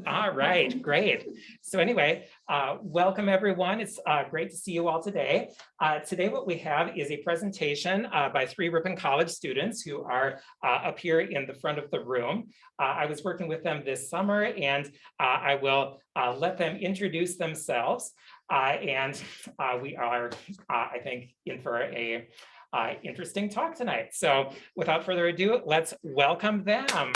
All right, great. So anyway, welcome everyone. It's great to see you all today. Today what we have is a presentation by 3 Ripon College students who are up here in the front of the room. I was working with them this summer and I will let them introduce themselves. And we are, I think, in for a interesting talk tonight. So without further ado, let's welcome them.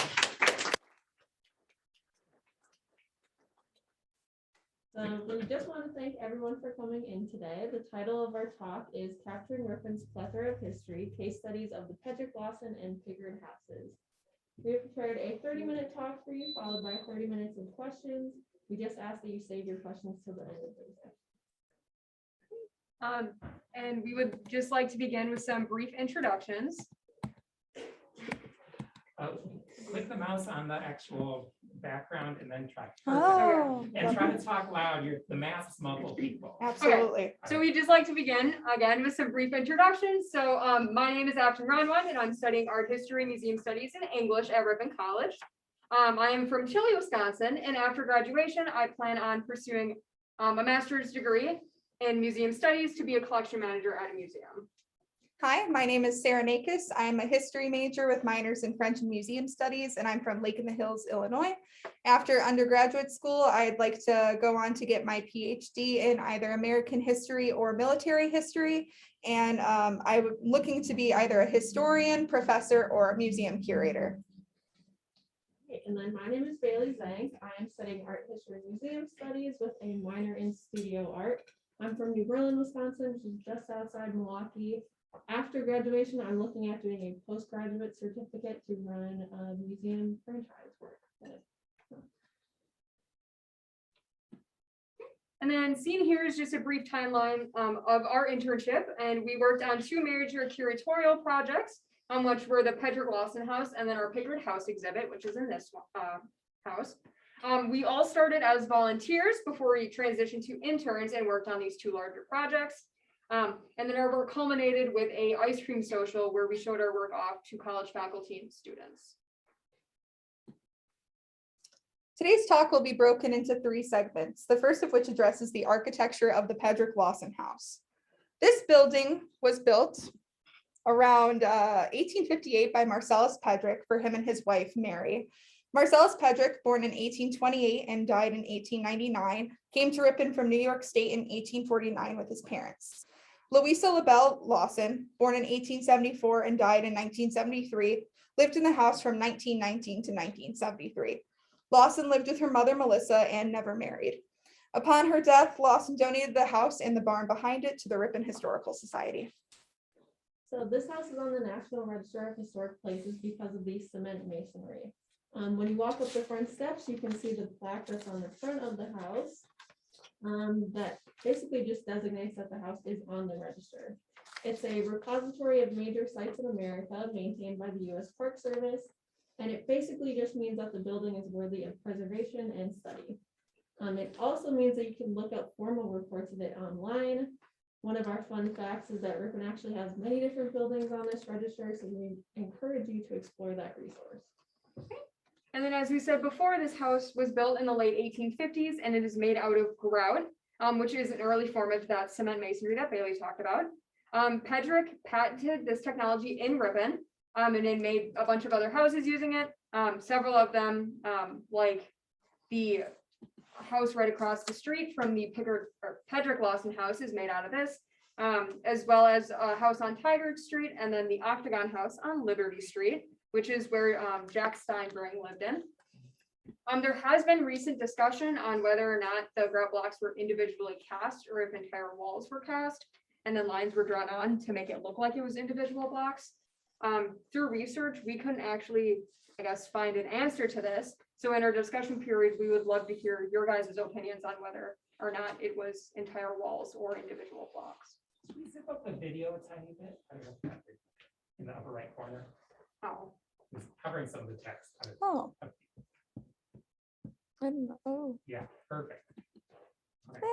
We just want to thank everyone for coming in today. The title of our talk is Capturing Ripon's Plethora of History, Case Studies of the Pedrick-Lawson and Pickard Houses. We have prepared a 30-minute talk for you, followed by 30 minutes of questions. We just ask that you save your questions till the end of the session. And we would just like to begin with some brief introductions. Click the mouse on the actual background and then try. Oh, And try to talk loud. The masks muffle people. absolutely. Okay, so we'd just like to begin again with some brief introductions. So my name is Afton Ronwan and I'm studying art history, museum studies, and English at Ripon College. I am from Chile, Wisconsin, and after graduation, I plan on pursuing a master's degree in museum studies to be a collection manager at a museum. Hi, my name is Sarah Nakis. I'm a history major with minors in French and Museum Studies, and I'm from Lake in the Hills, Illinois. After undergraduate school, I'd like to go on to get my PhD in either American history or military history. And I'm looking to be either a historian, professor, or a museum curator. And then my name is Bailey Zank. I am studying art history and museum studies with a minor in studio art. I'm from New Berlin, Wisconsin, which is just outside Milwaukee. After graduation, I'm looking at doing a postgraduate certificate to run a museum franchise work. And then seen here is just a brief timeline of our internship. And we worked on 2 major curatorial projects, which were the Pedrick-Lawson house and then our Pickard house exhibit, which is in this house. We all started as volunteers before we transitioned to interns and worked on these 2 larger projects. And then our work culminated with a ice cream social where we showed our work off to college faculty and students. Today's talk will be broken into 3 segments, the first of which addresses the architecture of the Pedrick-Lawson house. This building was built around 1858 by Marcellus Pedrick for him and his wife, Mary. Marcellus Pedrick, born in 1828 and died in 1899, came to Ripon from New York State in 1849 with his parents. Louisa LaBelle Lawson, born in 1874 and died in 1973, lived in the house from 1919 to 1973. Lawson lived with her mother, Melissa, and never married. Upon her death, Lawson donated the house and the barn behind it to the Ripon Historical Society. So this house is on the National Register of Historic Places because of the cement masonry. When you walk up the front steps, you can see the plaque that's on the front of the house that basically just designates that the house is on the register. It's a repository of major sites in America maintained by the U.S. Park Service, and it basically just means that the building is worthy of preservation and study. It also means that you can look up formal reports of it online. One of our fun facts is that Ripon actually has many different buildings on this register, so we encourage you to explore that resource. And then, as we said before, this house was built in the late 1850s and it is made out of grout, which is an early form of that cement masonry that Bailey talked about. Pedrick patented this technology in Ripon, and it made a bunch of other houses using it. Several of them, like the house right across the street from the Pedrick-Lawson house, is made out of this, as well as a house on Tigard Street and then the Octagon house on Liberty Street, which is where Jack Steinbring lived in. There has been recent discussion on whether or not the grout blocks were individually cast or if entire walls were cast and then lines were drawn on to make it look like it was individual blocks. Through research, we couldn't actually, find an answer to this. So in our discussion period, we would love to hear your guys' opinions on whether or not it was entire walls or individual blocks. Can we zip up the video a tiny bit? I don't know if that's in the upper right corner. Oh. It's covering some of the text. Oh. I don't know. Oh, Yeah, perfect.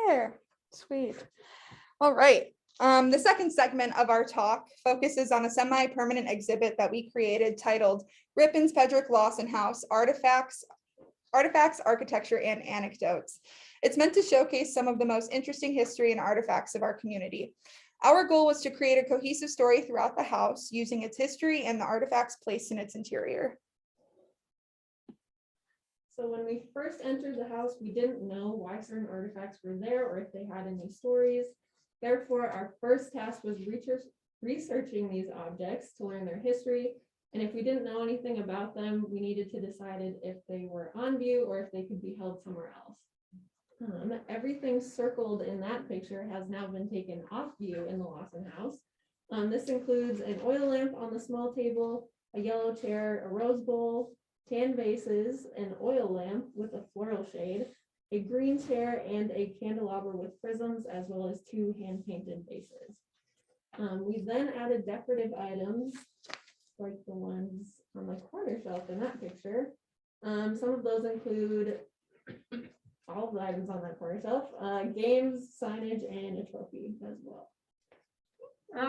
there. Sweet. All right. The second segment of our talk focuses on a semi-permanent exhibit that we created titled Ripon's Pedrick-Lawson House, Artifacts artifacts, architecture, and anecdotes. It's meant to showcase some of the most interesting history and artifacts of our community. Our goal was to create a cohesive story throughout the house using its history and the artifacts placed in its interior. So when we first entered the house, we didn't know why certain artifacts were there or if they had any stories. Therefore, our first task was researching these objects to learn their history. And if we didn't know anything about them, we needed to decide if they were on view or if they could be held somewhere else. Everything circled in that picture has now been taken off view in the Lawson house. This includes an oil lamp on the small table, a yellow chair, a rose bowl, tan vases, an oil lamp with a floral shade, a green chair, and a candelabra with prisms, as well as 2 hand-painted vases. We then added decorative items like the ones on the corner shelf in that picture. Some of those include all of the items on that corner shelf, games, signage, and a trophy as well.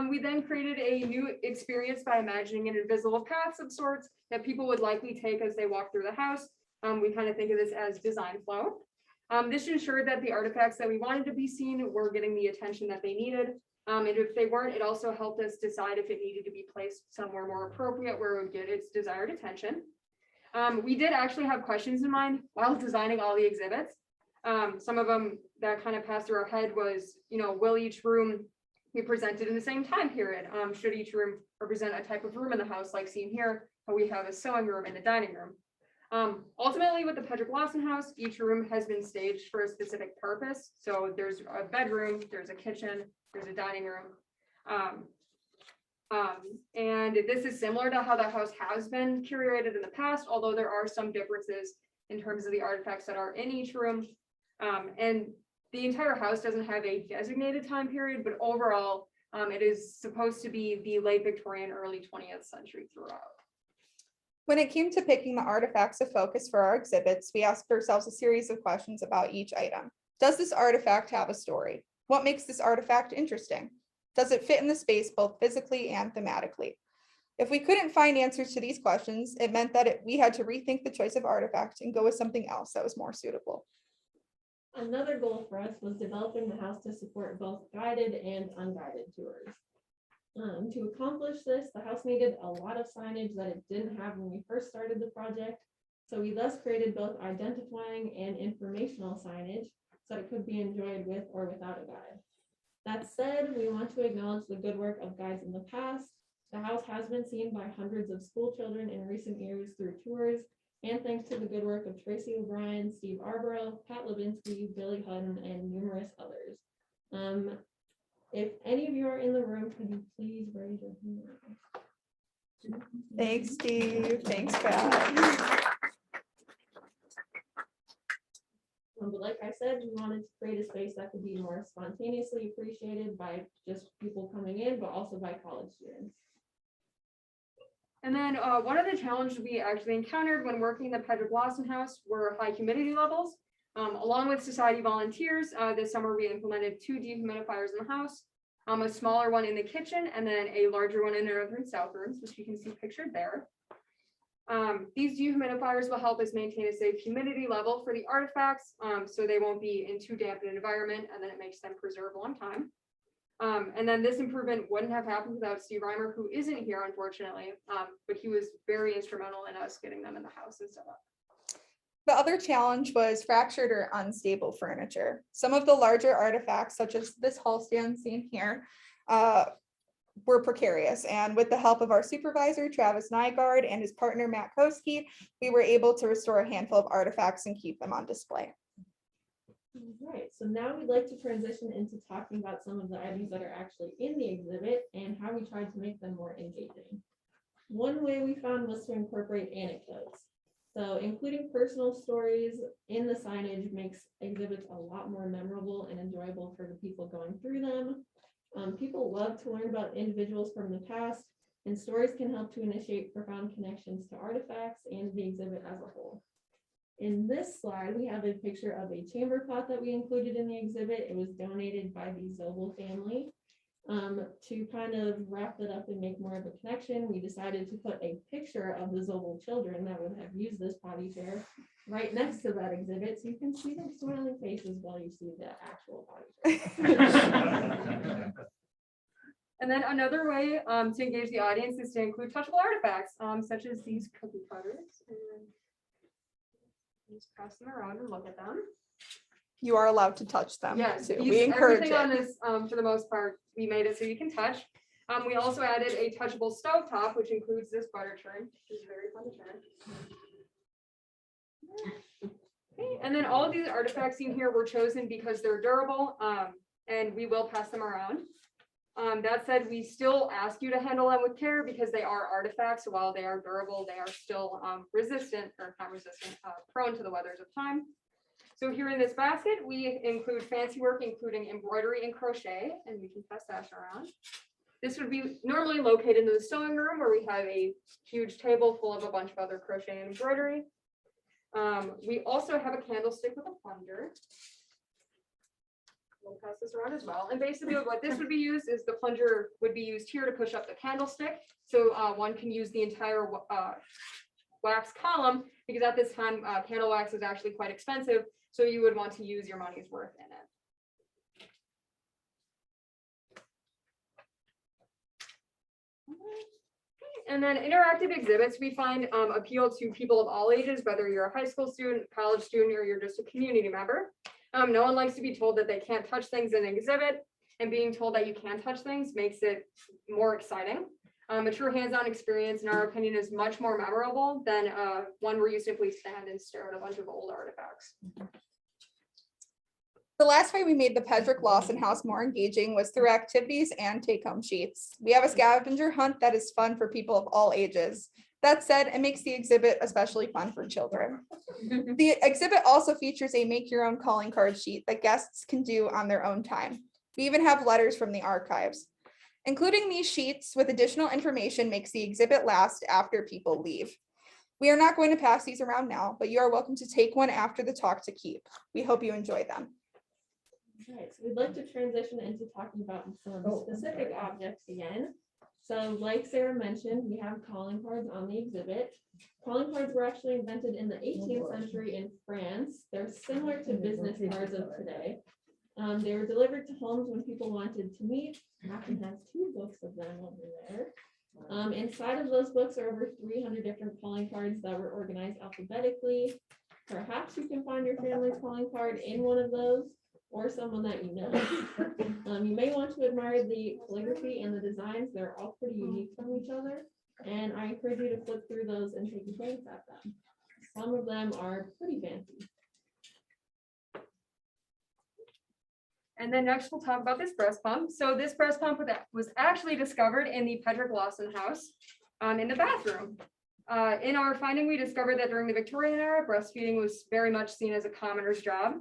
We then created a new experience by imagining an invisible path of sorts that people would likely take as they walk through the house. We kind of think of this as design flow. This ensured that the artifacts that we wanted to be seen were getting the attention that they needed. And if they weren't, it also helped us decide if it needed to be placed somewhere more appropriate where it would get its desired attention. We did actually have questions in mind while designing all the exhibits. Some of them that kind of passed through our head was, will each room be presented in the same time period? Should each room represent a type of room in the house, like seen here, how we have a sewing room and a dining room? Ultimately, with the Pedrick-Lawson house, each room has been staged for a specific purpose. So there's a bedroom, there's a kitchen, there's a dining room. And this is similar to how the house has been curated in the past, although there are some differences in terms of the artifacts that are in each room. And the entire house doesn't have a designated time period, but overall, it is supposed to be the late Victorian, early 20th century throughout. When it came to picking the artifacts of focus for our exhibits, we asked ourselves a series of questions about each item. Does this artifact have a story? What makes this artifact interesting? Does it fit in the space both physically and thematically? If we couldn't find answers to these questions, it meant that we had to rethink the choice of artifact and go with something else that was more suitable. Another goal for us was developing the house to support both guided and unguided tours. To accomplish this, the house needed a lot of signage that it didn't have when we first started the project. So we thus created both identifying and informational signage so that it could be enjoyed with or without a guide. That said, we want to acknowledge the good work of guides in the past. The house has been seen by hundreds of school children in recent years through tours, and thanks to the good work of Tracy O'Brien, Steve Arborough, Pat Levinsky, Billy Hutton, and numerous others. If any of you are in the room, could you please raise your hand? Thanks, Steve. Thanks, Pat. But like I said, we wanted to create a space that could be more spontaneously appreciated by just people coming in, but also by college students. And then one of the challenges we actually encountered when working in the Pedrick-Lawson house were high humidity levels. Along with society volunteers, this summer we implemented 2 dehumidifiers in the house, a smaller one in the kitchen, and then a larger one in the north and south rooms, which you can see pictured there. These dehumidifiers will help us maintain a safe humidity level for the artifacts, so they won't be in too damp an environment, and then it makes them preserve a long time. And then this improvement wouldn't have happened without Steve Reimer, who isn't here, unfortunately, but he was very instrumental in us getting them in the house and set up. The other challenge was fractured or unstable furniture. Some of the larger artifacts, such as this hall stand seen here, were precarious. And with the help of our supervisor, Travis Nygaard, and his partner, Matt Koski, we were able to restore a handful of artifacts and keep them on display. All right, so now we'd like to transition into talking about some of the items that are actually in the exhibit and how we tried to make them more engaging. One way we found was to incorporate anecdotes. So including personal stories in the signage makes exhibits a lot more memorable and enjoyable for the people going through them. People love to learn about individuals from the past, and stories can help to initiate profound connections to artifacts and the exhibit as a whole. In this slide, we have a picture of a chamber pot that we included in the exhibit. It was donated by the Zobel family. To kind of wrap it up and make more of a connection, we decided to put a picture of the Zobel children that would have used this potty chair right next to that exhibit, so you can see their smiling faces while you see the actual potty chair. And then another way to engage the audience is to include touchable artifacts, such as these cookie cutters. And just pass them around and look at them. You are allowed to touch them. Yes, too. We encourage everything on it. this, for the most part, we made it so you can touch. We also added a touchable stovetop, which includes this butter churn, which is very fun to turn. Okay, and then all of these artifacts seen here were chosen because they're durable, and we will pass them around. That said, we still ask you to handle them with care because they are artifacts. So while they are durable, they are still resistant, or not resistant, prone to the weathers of time. So here in this basket, we include fancy work, including embroidery and crochet, and we can pass that around. This would be normally located in the sewing room, where we have a huge table full of a bunch of other crochet and embroidery. We also have a candlestick with a plunger. We'll pass this around as well. And basically what this would be used is the plunger would be used here to push up the candlestick. So one can use the entire wax column, because at this time candle wax is actually quite expensive. So you would want to use your money's worth in it. And then interactive exhibits we find appeal to people of all ages, whether you're a high school student, college student, or you're just a community member. No one likes to be told that they can't touch things in an exhibit, and being told that you can touch things makes it more exciting. A true hands-on experience, in our opinion, is much more memorable than one where you simply stand and stare at a bunch of old artifacts. The last way we made the Pedrick-Lawson house more engaging was through activities and take-home sheets. We have a scavenger hunt that is fun for people of all ages. That said, it makes the exhibit especially fun for children. The exhibit also features a make-your-own calling card sheet that guests can do on their own time. We even have letters from the archives. Including these sheets with additional information makes the exhibit last after people leave. We are not going to pass these around now, but you are welcome to take one after the talk to keep. We hope you enjoy them. All right, so we'd like to transition into talking about some of the specific objects again. So like Sarah mentioned, we have calling cards on the exhibit. Calling cards were actually invented in the 18th century in France. They're similar to business cards of today. They were delivered to homes when people wanted to meet. Matthew has 2 books of them over there. Inside of those books are over 300 different calling cards that were organized alphabetically. Perhaps you can find your family's calling card in one of those, or someone that you know. You may want to admire the calligraphy and the designs. They're all pretty unique from each other. And I encourage you to flip through those and take a glance at them. Some of them are pretty fancy. And then next we'll talk about this breast pump. So this breast pump was actually discovered in the Pedrick-Lawson house in the bathroom. In our finding, we discovered that during the Victorian era, breastfeeding was very much seen as a commoner's job.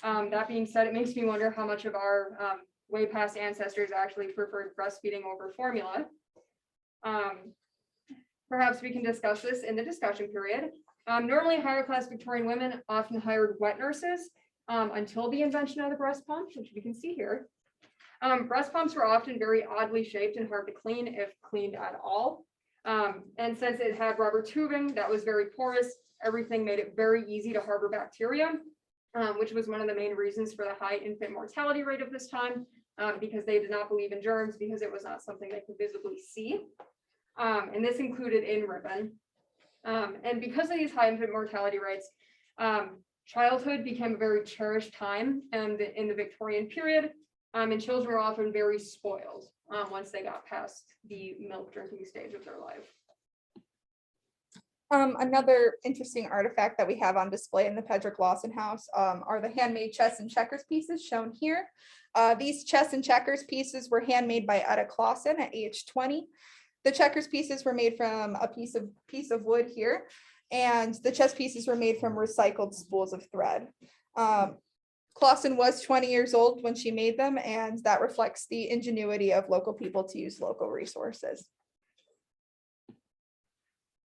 That being said, it makes me wonder how much of our way past ancestors actually preferred breastfeeding over formula. Perhaps we can discuss this in the discussion period. Normally, higher class Victorian women often hired wet nurses until the invention of the breast pump, which we can see here. Breast pumps were often very oddly shaped and hard to clean, if cleaned at all. And since it had rubber tubing that was very porous, everything made it very easy to harbor bacteria, which was one of the main reasons for the high infant mortality rate of this time, because they did not believe in germs because it was not something they could visibly see. And this included in Ripon. And because of these high infant mortality rates, childhood became a very cherished time in the Victorian period, and children were often very spoiled once they got past the milk drinking stage of their life. Another interesting artifact that we have on display in the Pedrick-Lawson house are the handmade chess and checkers pieces shown here. These chess and checkers pieces were handmade by Etta Clausen at age 20. The checkers pieces were made from a piece of wood here, and the chess pieces were made from recycled spools of thread. Clausen was 20 years old when she made them, and that reflects the ingenuity of local people to use local resources.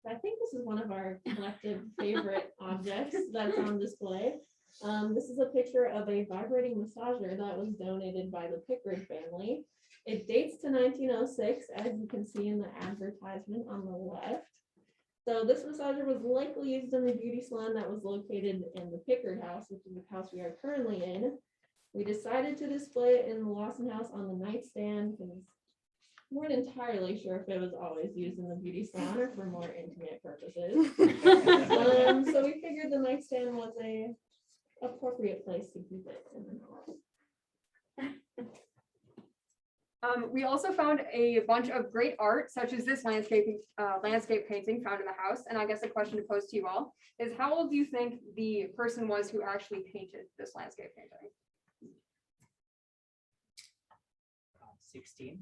I think this is one of our collective favorite objects that's on display. This is a picture of a vibrating massager that was donated by the Pickard family. It dates to 1906, as you can see in the advertisement on the left. So this massager was likely used in the beauty salon that was located in the Pickard house, which is the house we are currently in. We decided to display it in the Lawson house on the nightstand because we weren't entirely sure if it was always used in the beauty salon or for more intimate purposes. So we figured the nightstand was a appropriate place to keep it in the house. We also found a bunch of great art, such as this landscape painting found in the house. And I guess a question to pose to you all is, how old do you think the person was who actually painted this landscape painting? 16.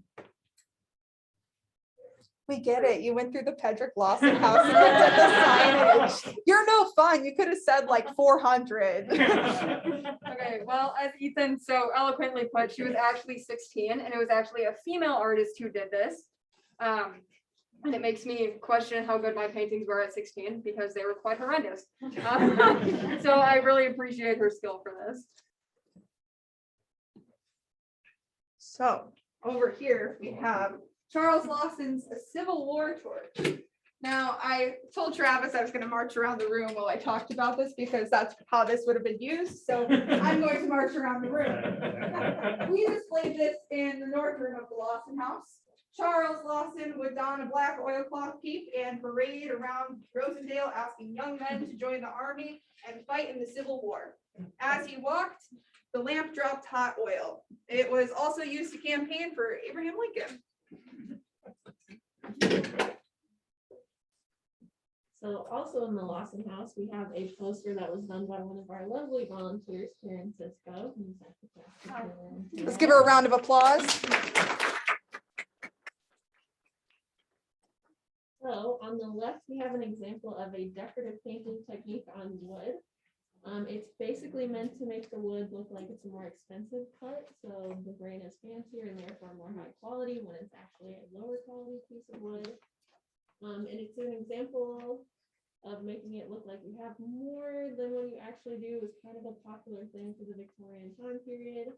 We get it. You went through the Pedrick-Lawson house and looked at the signage. You're no fun. You could have said like 400. Okay, well, as Ethan so eloquently put, she was actually 16, and it was actually a female artist who did this. And it makes me question how good my paintings were at 16 because they were quite horrendous. So I really appreciate her skill for this. So over here we have Charles Lawson's Civil War torch. Now, I told Travis I was going to march around the room while I talked about this because that's how this would have been used. So I'm going to march around the room. We displayed this in the north room of the Lawson house. Charles Lawson would don a black oilcloth cape and parade around Rosendale, asking young men to join the army and fight in the Civil War. As he walked, the lamp dropped hot oil. It was also used to campaign for Abraham Lincoln. So also in the Lawson house, we have a poster that was done by one of our lovely volunteers, Karen Cisco. Let's give her a round of applause. So on the left, we have an example of a decorative painting technique on wood. It's basically meant to make the wood look like it's a more expensive cut, so the grain is fancier and therefore more high quality when it's actually a lower quality piece of wood. And it's an example of making it look like you have more than what you actually do. Is kind of a popular thing for the Victorian time period.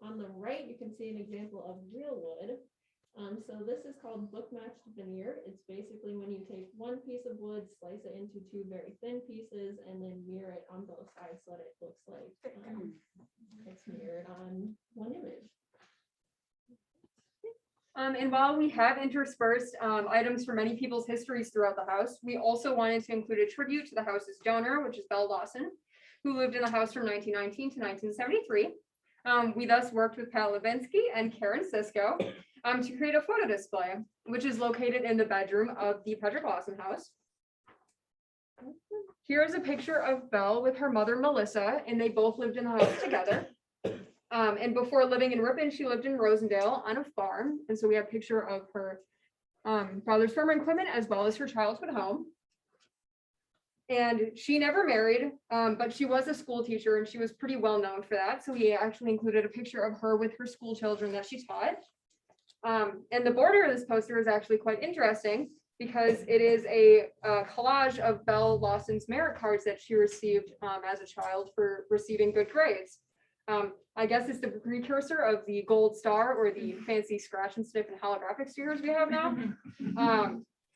On the right, you can see an example of real wood. So this is called book matched veneer. It's basically when you take one piece of wood, slice it into two very thin pieces, and then mirror it on both sides so that it looks like it's mirrored on one image. And while we have interspersed items from many people's histories throughout the house, we also wanted to include a tribute to the house's donor, which is Belle Lawson, who lived in the house from 1919 to 1973. We thus worked with Pat Levinsky and Karen Cisco to create a photo display, which is located in the bedroom of the Pedrick-Lawson house. Here is a picture of Belle with her mother, Melissa, and they both lived in the house together. And before living in Ripon, she lived in Rosendale on a farm. And so we have a picture of her father's farm equipment as well as her childhood home. And she never married, but she was a school teacher and she was pretty well known for that. So we actually included a picture of her with her school children that she taught. And the border of this poster is actually quite interesting because it is a collage of Belle Lawson's merit cards that she received as a child for receiving good grades. I guess it's the precursor of the gold star or the fancy scratch and sniff and holographic stickers we have now.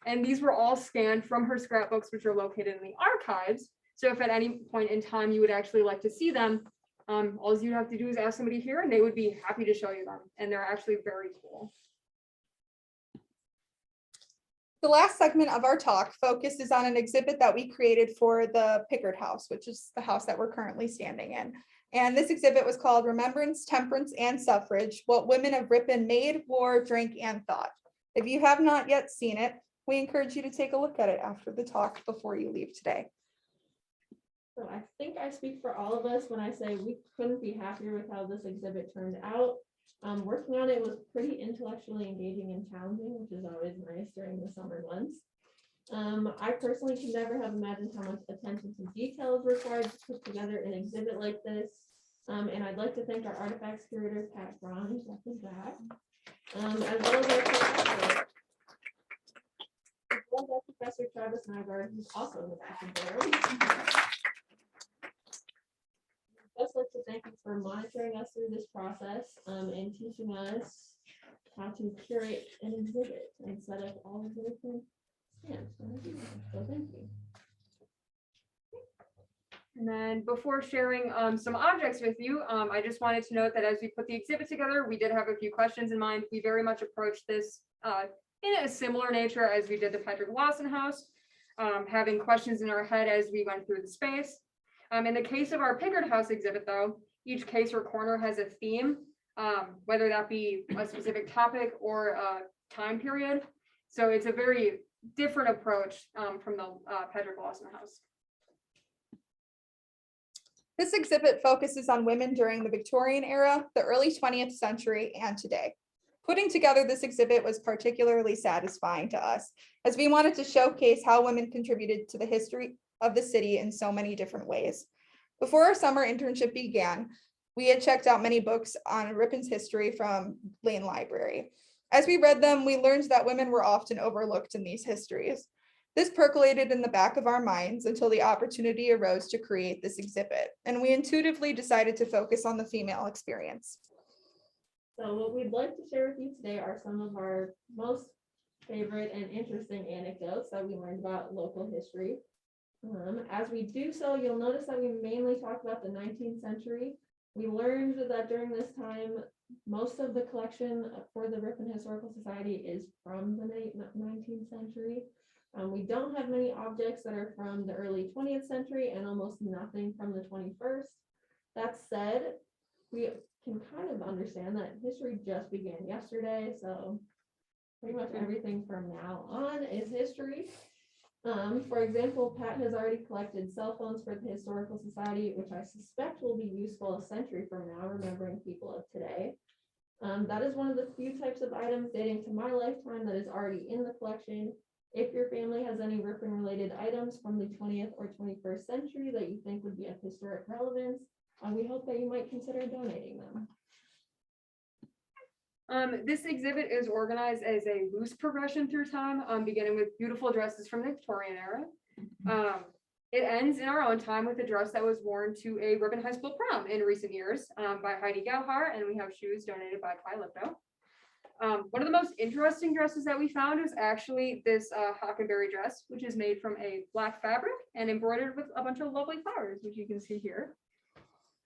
And these were all scanned from her scrapbooks, which are located in the archives. So if at any point in time you would actually like to see them, all you have to do is ask somebody here and they would be happy to show you them. And they're actually very cool. The last segment of our talk focuses on an exhibit that we created for the Pickard house, which is the house that we're currently standing in. And this exhibit was called Remembrance, Temperance, and Suffrage, What Women of Ripon Made, Wore, Drank, and Thought. If you have not yet seen it, we encourage you to take a look at it after the talk before you leave today. So I think I speak for all of us when I say we couldn't be happier with how this exhibit turned out. Working on it was pretty intellectually engaging and challenging, which is always nice during the summer months. I personally could never have imagined how much attention to detail is required to put together an exhibit like this. And I'd like to thank our artifacts curator, Pat Braun, who's back, as well as our professor. As well as our Professor Travis Nygaard, who's also in the back of the room. I'd just like to thank you for monitoring us through this process and teaching us how to curate an exhibit instead of all of the different stamps. So thank you. And then before sharing some objects with you, I just wanted to note that as we put the exhibit together, we did have a few questions in mind. We very much approached this in a similar nature as we did the Pedrick-Lawson house, having questions in our head as we went through the space. In the case of our Pickard house exhibit, though, each case or corner has a theme, whether that be a specific topic or a time period. So it's a very different approach from the Pedrick-Lawson house. This exhibit focuses on women during the Victorian era, the early 20th century, and today. Putting together this exhibit was particularly satisfying to us, as we wanted to showcase how women contributed to the history of the city in so many different ways. Before our summer internship began, we had checked out many books on Ripon's history from Lane Library. As we read them, we learned that women were often overlooked in these histories. This percolated in the back of our minds until the opportunity arose to create this exhibit, and we intuitively decided to focus on the female experience. So what we'd like to share with you today are some of our most favorite and interesting anecdotes that we learned about local history. As we do so, you'll notice that we mainly talk about the 19th century. We learned that during this time, most of the collection for the Ripon Historical Society is from the 19th century. We don't have many objects that are from the early 20th century and almost nothing from the 21st. That said, we can kind of understand that history just began yesterday, so pretty much everything from now on is history. For example, Pat has already collected cell phones for the Historical Society, which I suspect will be useful a century from now, remembering people of today. That is one of the few types of items dating to my lifetime that is already in the collection. If your family has any Ripon-related items from the 20th or 21st century that you think would be of historic relevance, we hope that you might consider donating them. This exhibit is organized as a loose progression through time, beginning with beautiful dresses from the Victorian era. It ends in our own time with a dress that was worn to a Ripon High School prom in recent years by Heidi Gauhar, and we have shoes donated by Kai Lipto. One of the most interesting dresses that we found was actually this Hockenberry dress, which is made from a black fabric and embroidered with a bunch of lovely flowers, which you can see here.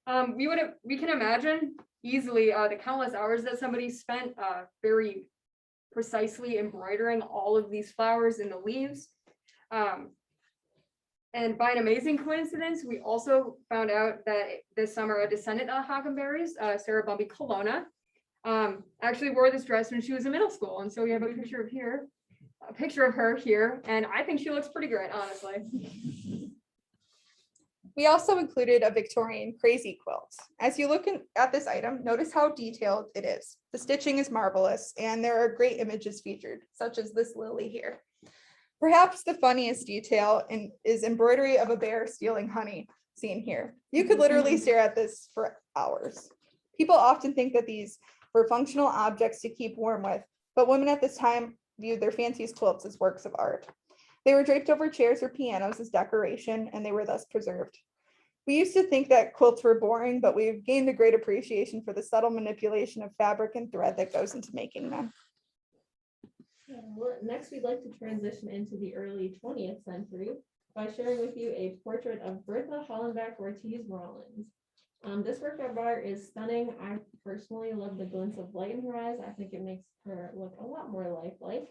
We can imagine easily the countless hours that somebody spent very precisely embroidering all of these flowers in the leaves. And by an amazing coincidence, we also found out that this summer a descendant of Hockenberry's, Sarah Bumby Colonna, actually wore this dress when she was in middle school. And so we have a picture of her here, and I think she looks pretty great, honestly. We also included a Victorian crazy quilt. As you look at this item, notice how detailed it is. The stitching is marvelous, and there are great images featured, such as this lily here. Perhaps the funniest detail is embroidery of a bear stealing honey, seen here. You could literally stare at this for hours. People often think that these were functional objects to keep warm with, but women at this time viewed their fanciest quilts as works of art. They were draped over chairs or pianos as decoration, and they were thus preserved. We used to think that quilts were boring, but we've gained a great appreciation for the subtle manipulation of fabric and thread that goes into making them. Next, we'd like to transition into the early 20th century by sharing with you a portrait of Bertha Hollenbach Ortiz Rollins. This work of art is stunning. I personally love the glints of light in her eyes. I think it makes her look a lot more lifelike.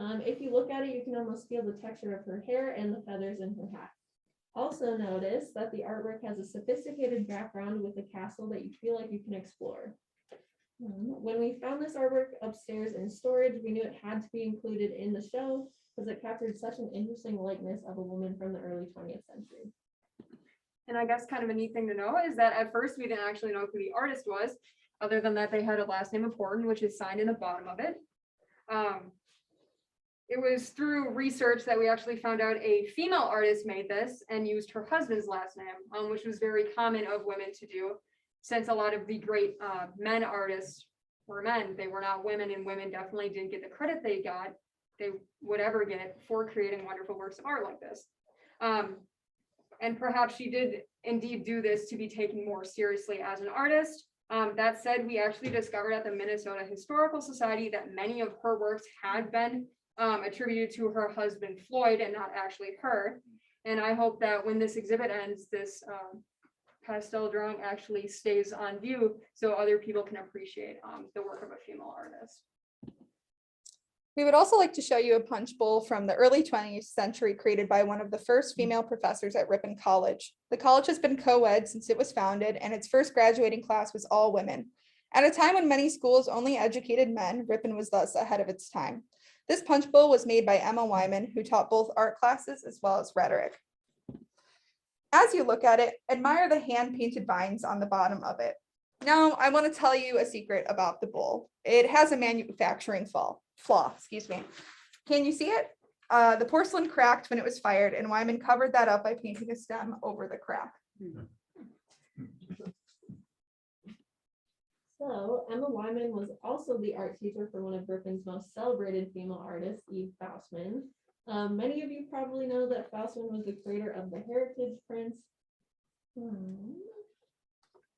If you look at it, you can almost feel the texture of her hair and the feathers in her hat. Also notice that the artwork has a sophisticated background with a castle that you feel like you can explore. When we found this artwork upstairs in storage, we knew it had to be included in the show because it captured such an interesting likeness of a woman from the early 20th century. And I guess kind of a neat thing to know is that at first we didn't actually know who the artist was, other than that they had a last name of Horton, which is signed in the bottom of it. It was through research that we actually found out a female artist made this and used her husband's last name, which was very common of women to do, since a lot of the great men artists were men. They were not women, and women definitely didn't get the credit they would ever get for creating wonderful works of art like this. And perhaps she did indeed do this to be taken more seriously as an artist, That said, we actually discovered at the Minnesota Historical Society that many of her works had been attributed to her husband Floyd and not actually her. And I hope that when this exhibit ends, this pastel drawing actually stays on view so other people can appreciate the work of a female artist. We would also like to show you a punch bowl from the early 20th century created by one of the first female professors at Ripon College. The college has been co-ed since it was founded, and its first graduating class was all women. At a time when many schools only educated men, Ripon was thus ahead of its time. This punch bowl was made by Emma Wyman, who taught both art classes as well as rhetoric. As you look at it, admire the hand-painted vines on the bottom of it. Now, I want to tell you a secret about the bowl. It has a manufacturing flaw. Can you see it? The porcelain cracked when it was fired, and Wyman covered that up by painting a stem over the crack. So Emma Wyman was also the art teacher for one of Ripon's most celebrated female artists, Eve Faustman. Many of you probably know that Faustman was the creator of the heritage prints,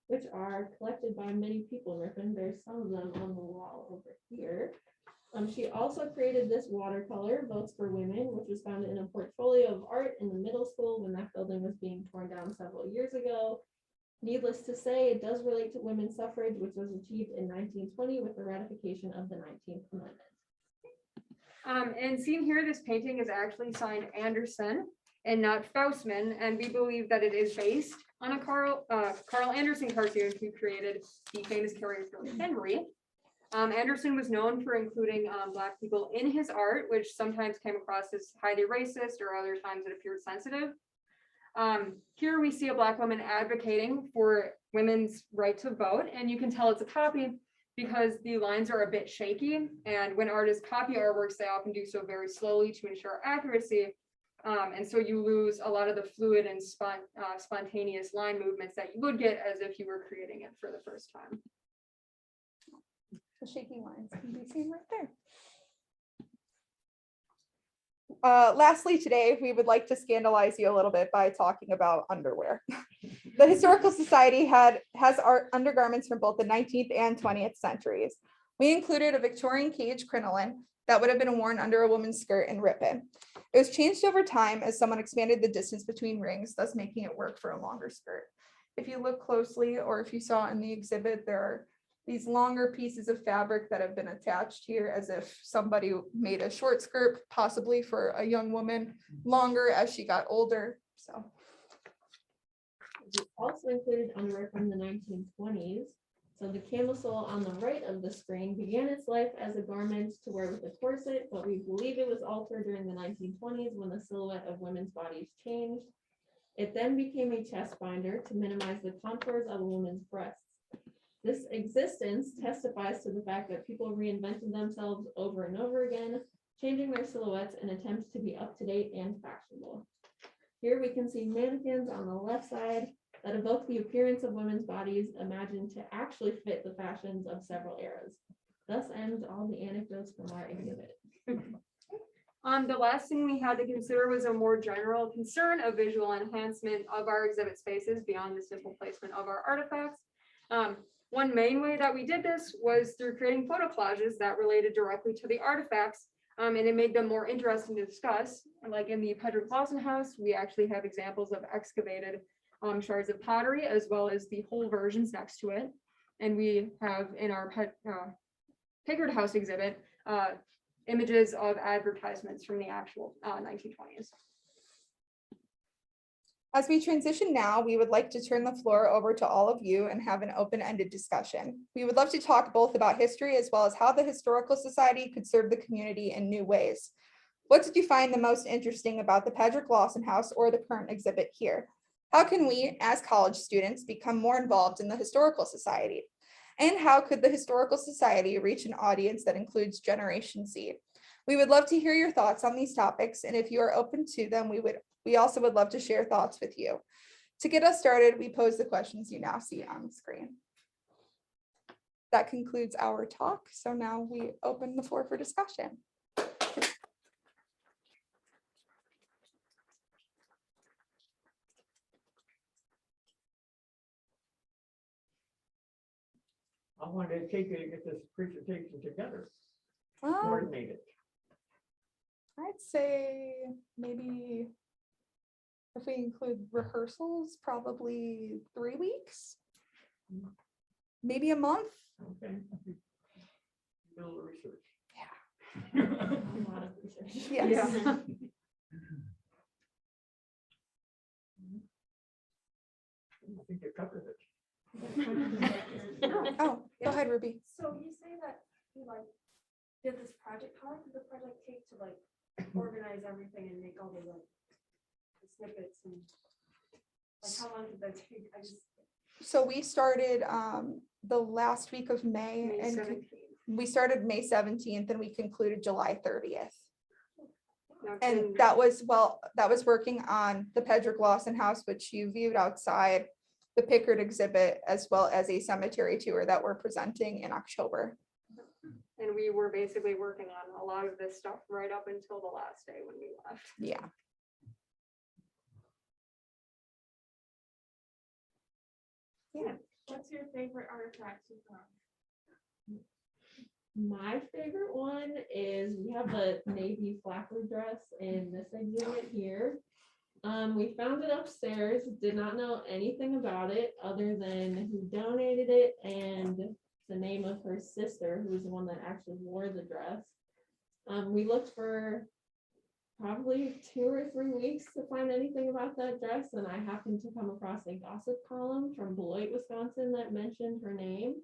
which are collected by many people in Ripon. There's some of them on the wall over here. She also created this watercolor, Votes for Women, which was found in a portfolio of art in the middle school when that building was being torn down several years ago. Needless to say, it does relate to women's suffrage, which was achieved in 1920 with the ratification of the 19th Amendment. And seen here, this painting is actually signed Anderson and not Faustman, and we believe that it is based on a Carl Anderson cartoon who created the famous character Henry. Anderson was known for including Black people in his art, which sometimes came across as highly racist or other times it appeared sensitive. Here we see a Black woman advocating for women's right to vote, and you can tell it's a copy because the lines are a bit shaky, and when artists copy artworks, they often do so very slowly to ensure accuracy, and so you lose a lot of the fluid and spontaneous line movements that you would get as if you were creating it for the first time. The shaky lines can be seen right there. Lastly, today, we would like to scandalize you a little bit by talking about underwear. The Historical Society has art undergarments from both the 19th and 20th centuries. We included a Victorian cage crinoline that would have been worn under a woman's skirt in Ripon. It was changed over time as someone expanded the distance between rings, thus making it work for a longer skirt. If you look closely, or if you saw in the exhibit, there are these longer pieces of fabric that have been attached here as if somebody made a short skirt, possibly for a young woman, longer as she got older. So We also included underwear from the 1920s. So the camisole on the right of the screen began its life as a garment to wear with a corset, but we believe it was altered during the 1920s when the silhouette of women's bodies changed. It then became a chest binder to minimize the contours of a woman's breasts. This existence testifies to the fact that people reinvented themselves over and over again, changing their silhouettes in attempts to be up to date and fashionable. Here we can see mannequins on the left side that evoke the appearance of women's bodies imagined to actually fit the fashions of several eras. Thus ends all the anecdotes from our exhibit. The last thing we had to consider was a more general concern of visual enhancement of our exhibit spaces beyond the simple placement of our artifacts. One main way that we did this was through creating photo collages that related directly to the artifacts, and it made them more interesting to discuss. Like in the Pedrick-Lawson house, we actually have examples of excavated shards of pottery as well as the whole versions next to it. And we have in our Pickard house exhibit images of advertisements from the actual 1920s. as we transition now, we would like to turn the floor over to all of you and have an open-ended discussion. We would love to talk both about history as well as how the Historical Society could serve the community in new ways. What did you find the most interesting about the Pedrick-Lawson house or the current exhibit here? How can we, as college students, become more involved in the Historical Society? And how could the Historical Society reach an audience that includes Generation Z? We would love to hear your thoughts on these topics, and if you are open to them, we also would love to share thoughts with you. To get us started, we pose the questions you now see on the screen. That concludes our talk, so now we open the floor for discussion. How long did it take you to get this presentation together, Um, coordinated? I'd say maybe if we include rehearsals, probably 3 weeks. Maybe a month. Okay. Do a little research. A lot of research. Yes. I think you covered it. Oh, go ahead, Ruby. So you say that you like did this project, how long did the project take to like organize everything and make all the like the snippets and like how long did that take? I just. So we started the last week of May May and 17th. we started May 17th and we concluded July 30th. Now, And can- that was working on the Pedrick-Lawson house, which you viewed outside, the Pickard exhibit, as well as a cemetery tour that we're presenting in October. And we were basically working on a lot of this stuff right up until the last day when we left. Yeah. What's your favorite artifact you found? My favorite one is we have the navy flapper dress in this exhibit here. We found it upstairs, did not know anything about it other than who donated it and the name of her sister, who was the one that actually wore the dress. We looked for probably 2 or 3 weeks to find anything about that dress, and I happened to come across a gossip column from Beloit, Wisconsin that mentioned her name.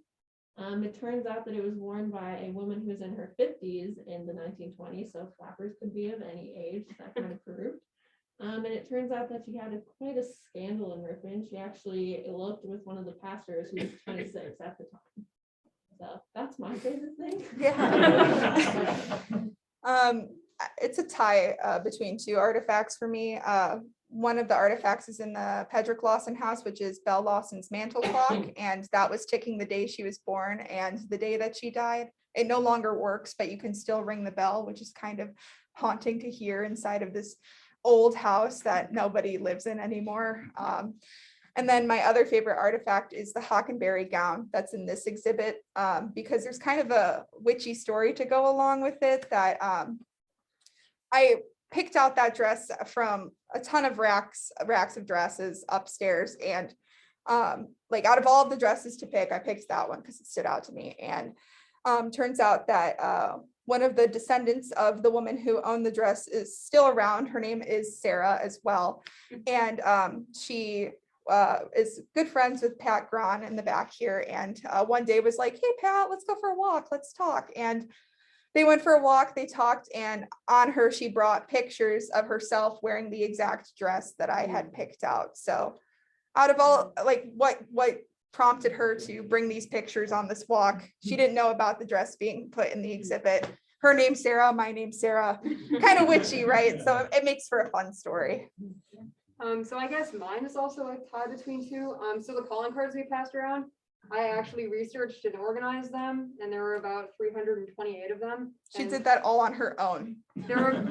It turns out that it was worn by a woman who was in her 50s in the 1920s, so flappers could be of any age, that kind of proved. And it turns out that she had quite a scandal in Ripon. She actually eloped with one of the pastors who was 26 at the time. So that's my favorite thing. Yeah. It's a tie between 2 artifacts for me. One of the artifacts is in the Pedrick-Lawson house, which is Belle Lawson's mantle clock, and that was ticking the day she was born and the day that she died. It no longer works, but you can still ring the bell, which is kind of haunting to hear inside of this old house that nobody lives in anymore. And then my other favorite artifact is the Hockenberry gown that's in this exhibit, because there's kind of a witchy story to go along with it that I picked out that dress from a ton of racks of dresses upstairs. And like out of all of the dresses to pick, I picked that one because it stood out to me. And turns out that one of the descendants of the woman who owned the dress is still around. Her name is Sarah as well. And she is good friends with Pat Gron in the back here. And one day was like, hey, Pat, let's go for a walk. Let's talk. And they went for a walk, they talked, and on her, she brought pictures of herself wearing the exact dress that I had picked out. So out of all, like what prompted her to bring these pictures on this walk, she didn't know about the dress being put in the exhibit. Her name's Sarah, my name's Sarah, kind of witchy, right? So it makes for a fun story. So I guess mine is also a tie between 2. So the calling cards we passed around, I actually researched and organized them, and there were about 328 of them. She And did that all on her own. there were,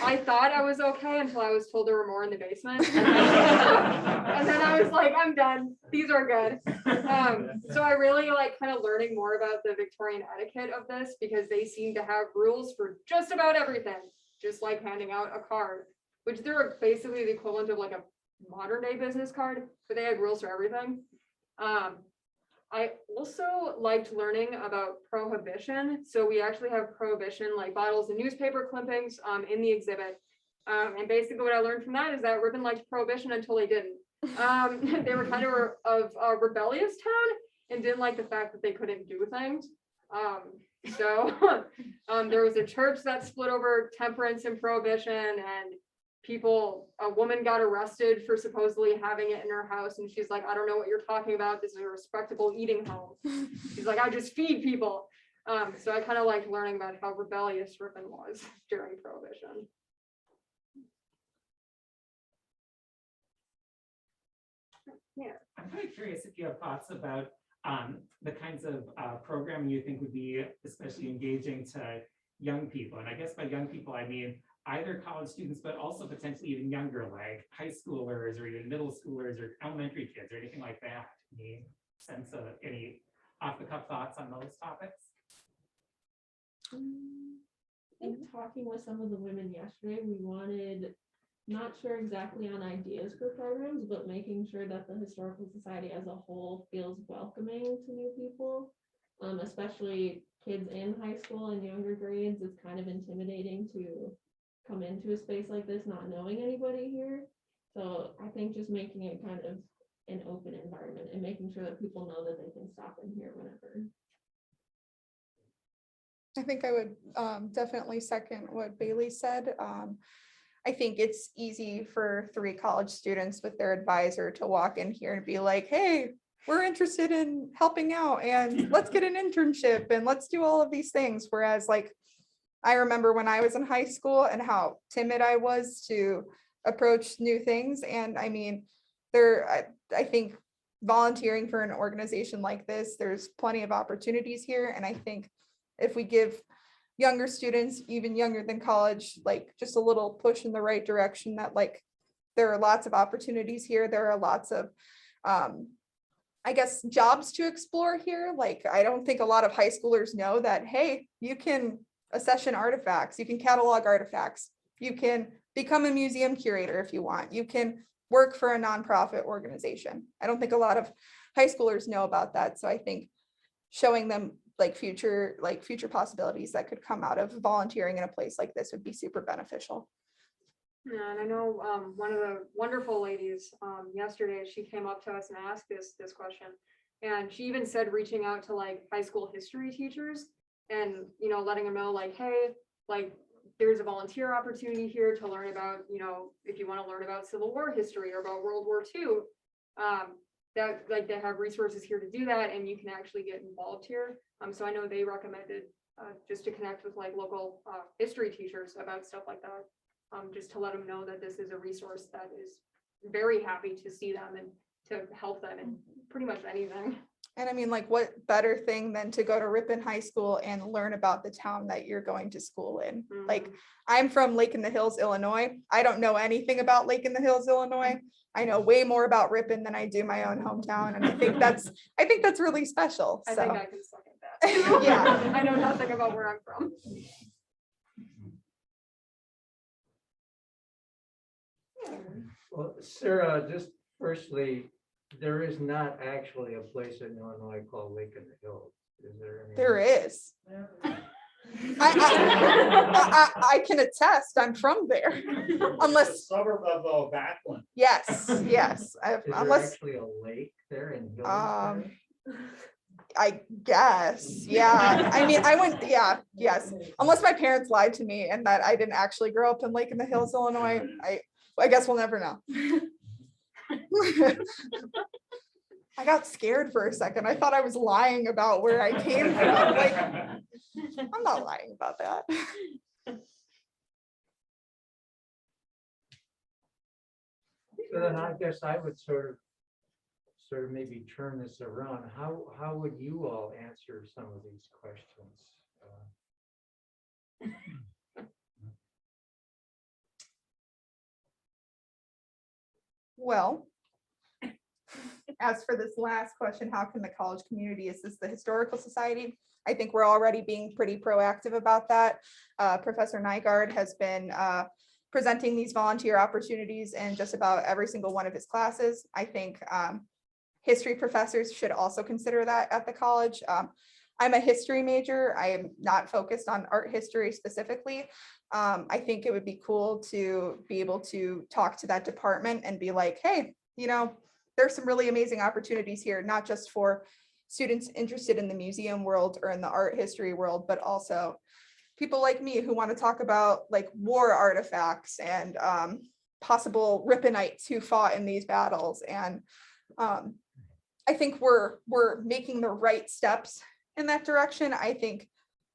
I thought I was okay until I was told there were more in the basement. And then I was like, I'm done. These are good. So I really like kind of learning more about the Victorian etiquette of this, because they seem to have rules for just about everything, just like handing out a card, which they're basically the equivalent of like a modern day business card, but they had rules for everything. I also liked learning about prohibition. So we actually have prohibition, like bottles and newspaper clippings in the exhibit. And basically what I learned from that is that Ripon liked prohibition until they didn't. They were kind of a rebellious town and didn't like the fact that they couldn't do things. So there was a church that split over temperance and prohibition, and a woman got arrested for supposedly having it in her house, and she's like, I don't know what you're talking about. This is a respectable eating home. She's like, I just feed people. So I kind of liked learning about how rebellious Ripon was during Prohibition. Yeah. I'm kind of curious if you have thoughts about the kinds of programming you think would be especially engaging to young people. And I guess by young people, I mean either college students, but also potentially even younger, like high schoolers or even middle schoolers or elementary kids or anything like that. Any sense of any off the cuff thoughts on those topics? I think talking with some of the women yesterday, we wanted, not sure exactly on ideas for programs, but making sure that the Historical Society as a whole feels welcoming to new people. Especially kids in high school and younger grades, it's kind of intimidating to come into a space like this, not knowing anybody here. So I think just making it kind of an open environment and making sure that people know that they can stop in here whenever. I think I would definitely second what Bailey said. I think it's easy for 3 college students with their advisor to walk in here and be like, hey, we're interested in helping out and let's get an internship and let's do all of these things. Whereas like, I remember when I was in high school and how timid I was to approach new things. And I mean, I think volunteering for an organization like this, there's plenty of opportunities here. And I think if we give younger students, even younger than college, like just a little push in the right direction, that like there are lots of opportunities here. There are lots of, I guess, jobs to explore here. Like, I don't think a lot of high schoolers know that, hey, you can accession artifacts, you can catalog artifacts, you can become a museum curator if you want, you can work for a nonprofit organization. I don't think a lot of high schoolers know about that. So I think showing them like future possibilities that could come out of volunteering in a place like this would be super beneficial. Yeah, and I know one of the wonderful ladies yesterday, she came up to us and asked this question. And she even said reaching out to like high school history teachers and, you know, letting them know like, hey, like there's a volunteer opportunity here to learn about, you know, if you want to learn about Civil War history or about World War II, that like they have resources here to do that and you can actually get involved here. So I know they recommended just to connect with like local history teachers about stuff like that. Just to let them know that this is a resource that is very happy to see them and to help them in pretty much anything. And I mean, like, what better thing than to go to Ripon High School and learn about the town that you're going to school in? Like, I'm from Lake in the Hills, Illinois. I don't know anything about Lake in the Hills, Illinois. I know way more about Ripon than I do my own hometown. And I think that's really special. I So. think I can second that. Yeah. I know nothing about where I'm from. Well, Sarah, just firstly, there is not actually a place in Illinois called Lake in the Hills. Is there? There is. I can attest, I'm from there. Unless, Suburb of Backlund. yes. Is there Unless, actually a lake there in Hills? I guess, yeah. I mean, yes. Unless my parents lied to me and that I didn't actually grow up in Lake in the Hills, Illinois, I guess we'll never know. I got scared for a second. I thought I was lying about where I came from. Like, I'm not lying about that. So then I guess I would sort of maybe turn this around. How would you all answer some of these questions? Well, as for this last question, how can the college community assist the Historical Society? I think we're already being pretty proactive about that. Professor Nygaard has been presenting these volunteer opportunities in just about every single one of his classes. I think history professors should also consider that at the college. I'm a history major. I am not focused on art history specifically. I think it would be cool to be able to talk to that department and be like, hey, you know, there's some really amazing opportunities here, not just for students interested in the museum world or in the art history world, but also people like me who want to talk about like war artifacts and possible Riponites who fought in these battles. And I think we're making the right steps in that direction. I think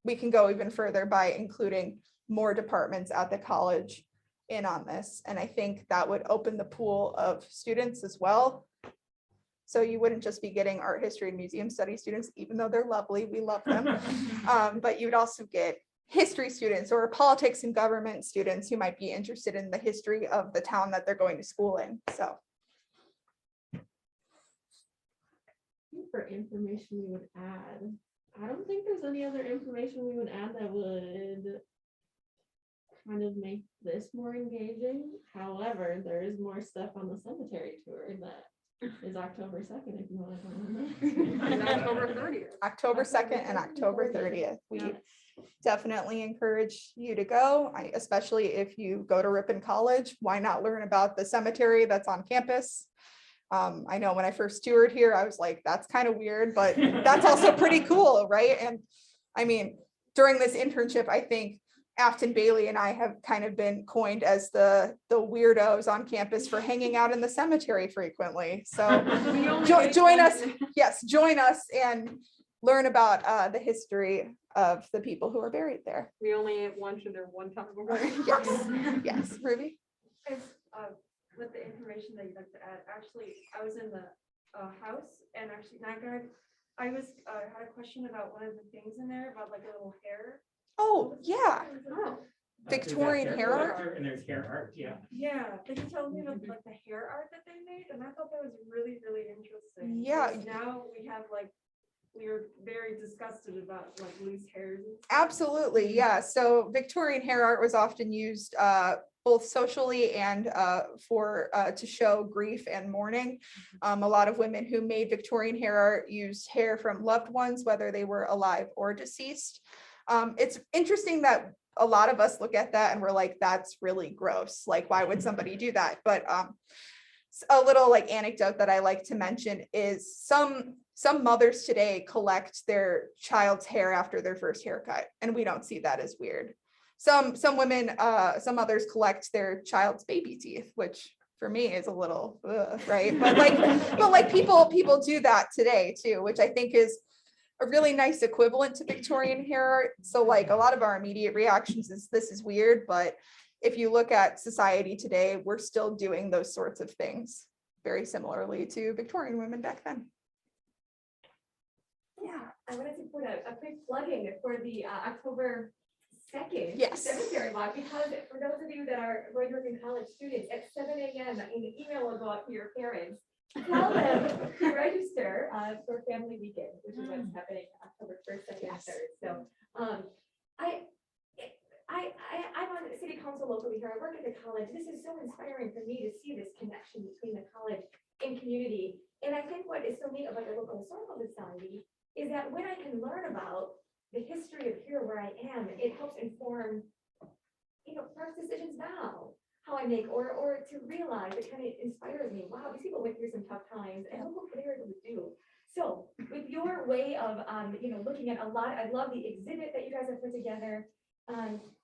we can go even further by including more departments at the college in on this. And I think that would open the pool of students as well. So you wouldn't just be getting art history and museum studies students, even though they're lovely, we love them. But you'd also get history students or politics and government students who might be interested in the history of the town that they're going to school in. So. for information we would add. I don't think there's any other information we would add that would kind of make this more engaging. However, there is more stuff on the cemetery tour that is October 2nd, if you want to come on And that. October 30th. October 2nd and October 30th. We definitely encourage you to go, especially if you go to Ripon College. Why not learn about the cemetery that's on campus? I know when I first toured here, I was like, that's kind of weird, but that's also pretty cool, right? And I mean, during this internship, I think Afton Bailey and I have kind of been coined as the weirdos on campus for hanging out in the cemetery frequently. So We only join make us, one- yes, join us and learn about the history of the people who are buried there. We only ate lunch in there one time. Yes, yes, Ruby? As, with the information that you'd like to add, actually, I was in the house and actually, I had a question about one of the things in there about like a little hair. Oh, yeah, Oh, Victorian hair art? And there's hair art, yeah. Yeah, they just told me about like the hair art that they made, and I thought that was really, really interesting. Yeah. because Now we have like, we are very disgusted about like loose hairs. and stuff. Absolutely, yeah. So Victorian hair art was often used both socially and to show grief and mourning. A lot of women who made Victorian hair art used hair from loved ones, whether they were alive or deceased. It's interesting that a lot of us look at that and we're like, that's really gross. Like, why would somebody do that? But a little like anecdote that I like to mention is some mothers today collect their child's hair after their first haircut, and we don't see that as weird. Some women, some others collect their child's baby teeth, which for me is a little right, but like people do that today too, which I think is a really nice equivalent to Victorian hair art. So like a lot of our immediate reactions is this is weird, but if you look at society today, we're still doing those sorts of things very similarly to Victorian women back then. Yeah, I wanted to put a quick plug in for the October 2nd Yes. cemetery walk, because for those of you that are Ripon College students, at 7 a.m. an email will go out to your parents. Tell them to register for family weekend, which is what's happening October 1st, 2nd, and Yes. 3rd. So I'm on the city council locally here. I work at the college. This is so inspiring for me to see this connection between the college and community. And I think what is so neat about the local historical society is that when I can learn about the history of here where I am, it helps inform, first decisions now, how I make, or to realize, it kind of inspires me. Wow, these people went through some tough times and look what they were able to do. So with your way of, looking at a lot, I love the exhibit that you guys have put together.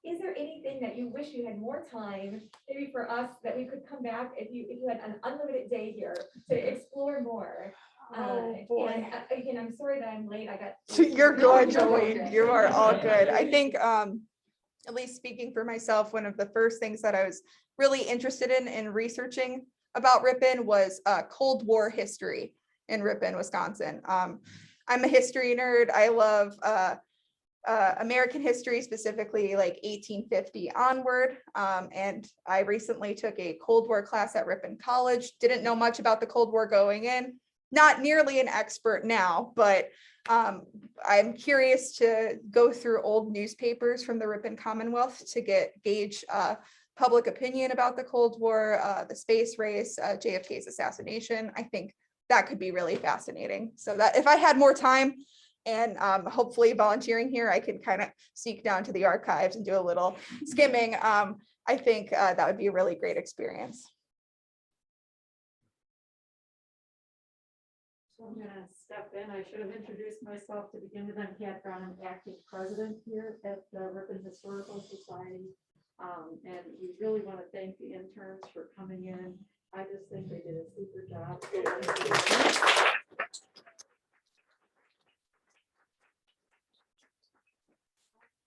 Is there anything that you wish you had more time, maybe for us, that we could come back if you had an unlimited day here to explore more? Oh, boy. And again, I'm sorry that I'm late. I got. You're good, No, Jolene. You are all good. I think, at least speaking for myself, one of the first things that I was really interested in researching about Ripon was Cold War history in Ripon, Wisconsin. I'm a history nerd. I love American history, specifically like 1850 onward. And I recently took a Cold War class at Ripon College. Didn't know much about the Cold War going in. Not nearly an expert now, but I'm curious to go through old newspapers from the Ripon Commonwealth to gauge public opinion about the Cold War, the space race, JFK's assassination. I think that could be really fascinating. So that if I had more time and hopefully volunteering here, I could kind of sneak down to the archives and do a little skimming. I think that would be a really great experience. So I'm gonna step in. I should have introduced myself to begin with. I'm Kat Brown, I'm acting president here at the Ripon Historical Society. And we really want to thank the interns for coming in. I just think they did a super job.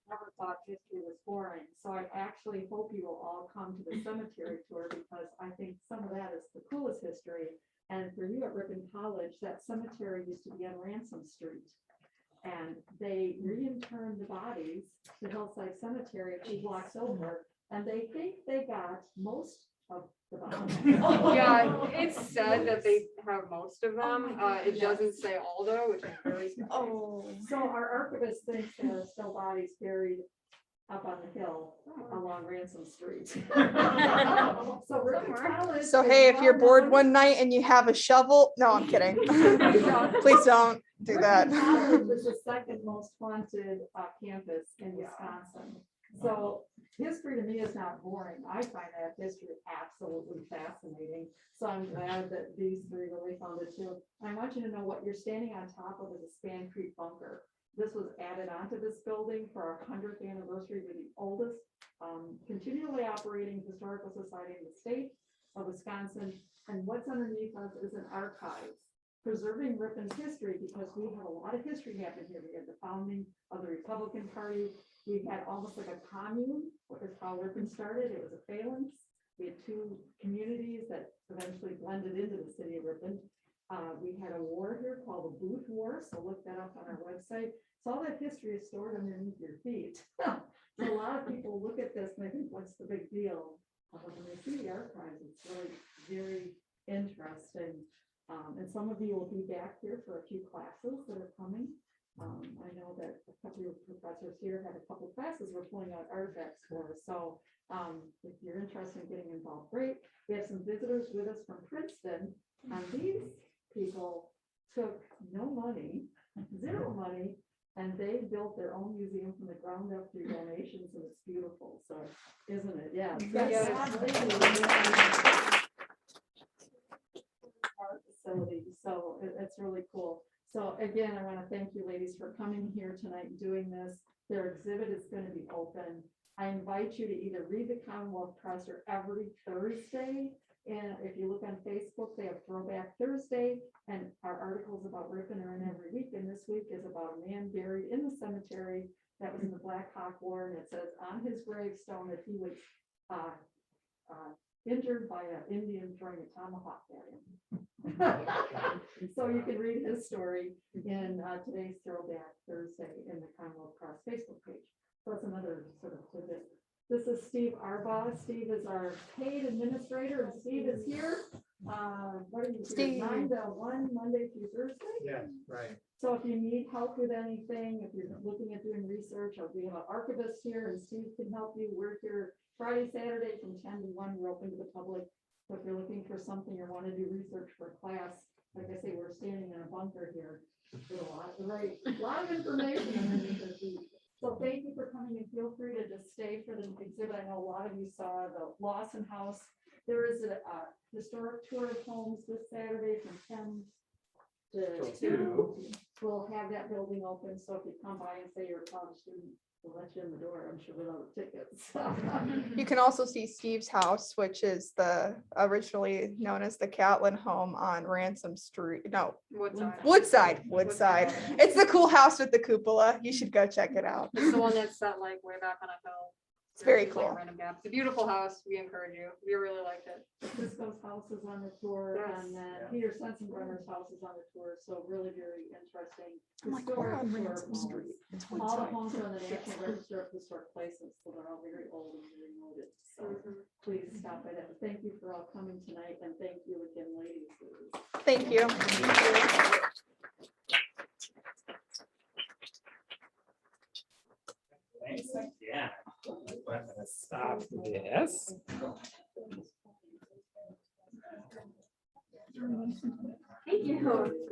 Never thought history was boring, so I actually hope you will all come to the cemetery tour, because I think some of that is the coolest history. And for you at Ripon College, that cemetery used to be on Ransom Street. And they reinterred the bodies to Hillside Cemetery a few blocks over. And they think they got most of the bottom. Yeah, it's said that they have most of them. It doesn't say all though, which is very special. Oh. So our archivist thinks there are still bodies buried up on the hill along Ransom Street. So Ripon College. So is hey, if you're well bored known- one night and you have a shovel, no, I'm kidding. Please don't do that. Ripon College is the second most haunted campus in Wisconsin. So history to me is not boring. I find that history absolutely fascinating. So I'm glad that these three really found it too. I want you to know what you're standing on top of is a Span Creek bunker. This was added onto this building for our 100th anniversary. We're the oldest continually operating historical society in the state of Wisconsin. And what's underneath us is an archive preserving Ripon's history, because we have a lot of history happening here. We had the founding of the Republican Party. We had almost like a commune, which is how Ripon started. It was a phalanx. We had two communities that eventually blended into the city of Ripon. We had a war here called the Boot War, so look that up on our website. So all that history is stored underneath your feet. So a lot of people look at this and they think, what's the big deal? But when they see the archives, it's really very interesting. And some of you will be back here for a few classes that are coming. I know that a couple of professors here had a couple of classes we're pulling out artifacts for. So if you're interested in getting involved, great. We have some visitors with us from Princeton. And these people took no money, zero money, and they built their own museum from the ground up through donations, and it's beautiful. So isn't it? Yeah. Art facility. So it's really cool. So again, I want to thank you ladies for coming here tonight and doing this. Their exhibit is going to be open. I invite you to either read the Commonwealth Press or every Thursday. And if you look on Facebook, they have Throwback Thursday, and our articles about Ripon are in every week. And this week is about a man buried in the cemetery that was in the Black Hawk War. And it says on his gravestone that he was injured by an Indian throwing a tomahawk at him. So you can read his story in today's Throwback Thursday in the Commonwealth Press Facebook page. So that's another sort of tidbit. This is Steve Arbaugh. Steve is our paid administrator, and Steve is here. What are you, Steve. 9 to 1, Monday through Thursday? Yes, right. So if you need help with anything, if you're looking at doing research, or we have an archivist here and Steve can help you. We're here Friday, Saturday from 10 to 1. We're open to the public. So if you're looking for something or want to do research for a class, like I say, we're standing in a bunker here with a lot of information underneath our feet. So thank you for coming, and feel free to just stay for the exhibit. I know a lot of you saw the Lawson House. There is a historic tour of homes this Saturday from 10 to 2. We'll have that building open, so if you come by and say you're a college student, we'll let you in the door, I'm sure, without tickets. You can also see Steve's house, which is the originally known as the Catlin home on Ransom Street. No, Woodside. Woodside. It's the cool house with the cupola. You should go check it out. It's the one that's set like way back on a hill. It's very There's, like, cool. a random gap. It's a beautiful house. We encourage you. We really liked it. Cisco's house is on the tour, Yes. and then Peter Sensenbrenner's house is on the tour, so really very interesting. I'm like, historic we're on tour of Ransom homes. Street. It's All the Woodside. homes are on the National Register of Historic Places, so they're all very old and very noted. So please stop by that. Thank you for all coming tonight, and thank you again, ladies. Thank you. Thanks again. I'm gonna stop this. Thank you.